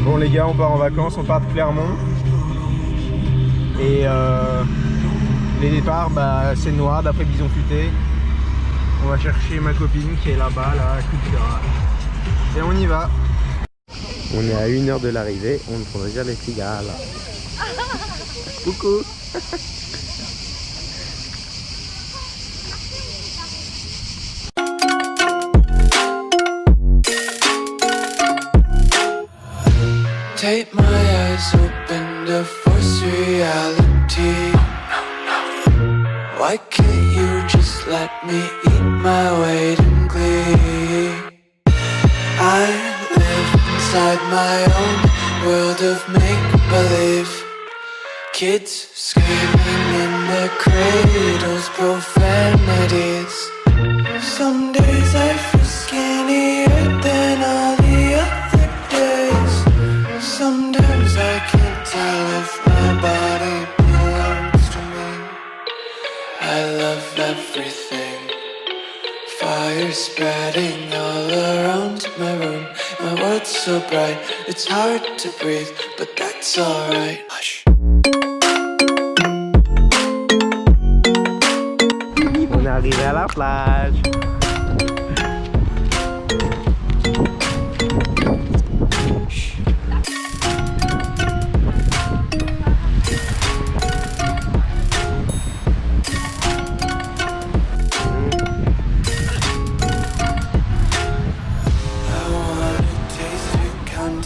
Bon les gars, on part en vacances, on part de Clermont. Et les départs, bah, c'est noir d'après Bison Futé. On va chercher ma copine qui est là-bas, là, à Cultura. Et on y va. On est à 1 heure de l'arrivée, on pourrait dire les cigales. Coucou. Take my eyes open to force reality. Why can't you just let me eat my weight in glee? I live inside my own world of make-believe. Kids screaming in their cradles, profanities. Some days I feel skinnier than all the other days. Sometimes I can't tell if my body belongs to me. I love everything. Fire spreading all around my room. My world's so bright, it's hard to breathe, but that's alright. Hush. On est arrivé à la plage.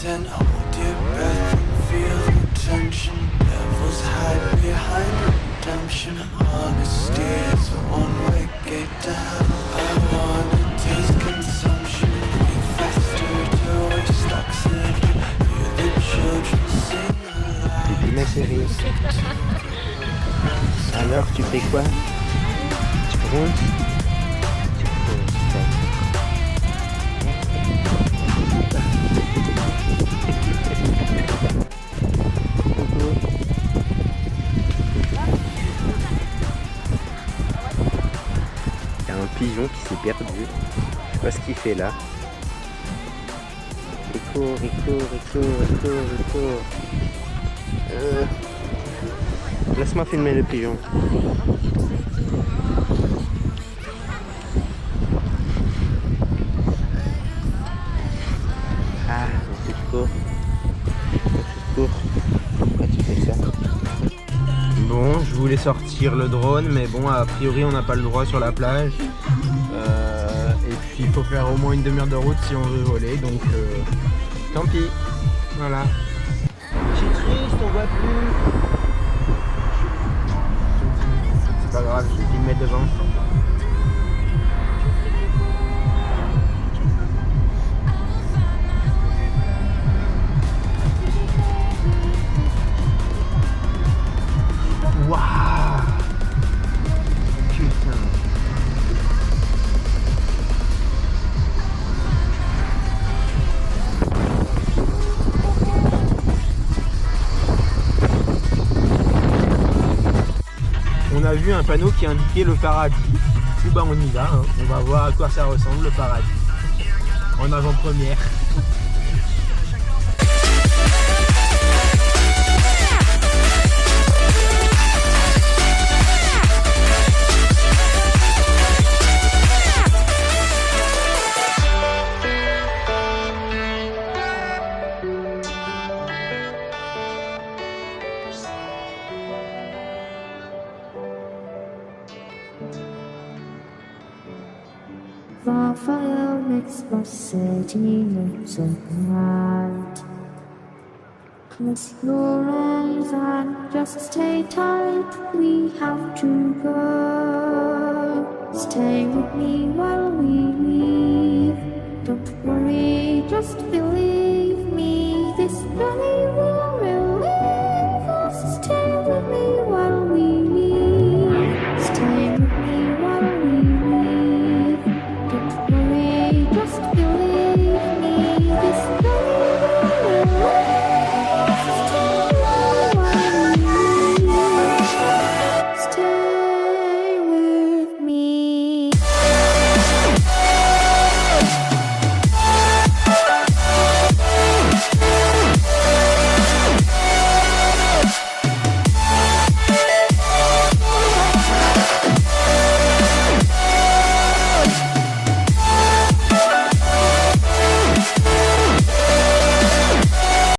Hold your breath and feel the tension. Devils hide behind redemption. Honesty is a one-way gate to hell. I wanna taste consumption. Be faster to waste oxygen. Hear the children sing aloud. Ma chérie. Alors tu fais quoi? Tu bronzes? Il y a un pigeon qui s'est perdu. Je sais pas ce qu'il fait là. Il court, il court, il court, il court, il court. Laisse-moi filmer le pigeon. Ah, tu cours. Tu cours. Pourquoi tu fais ça? Bon, je voulais sortir le drone, mais bon, a priori on n'a pas le droit sur la plage. Et puis il faut faire au moins une demi-heure de route si on veut voler, donc tant pis. Voilà. Je suis triste, on voit plus. C'est pas grave, je vais filmer devant. Waouh! Putain! On a vu un panneau qui indiquait le paradis. Puis bah on y va, hein. On va voir à quoi ça ressemble le paradis. En avant-première. Fire makes my city looks so bright. Close your eyes and just stay tight. We have to go. Stay with me while we leave. Don't worry, just believe.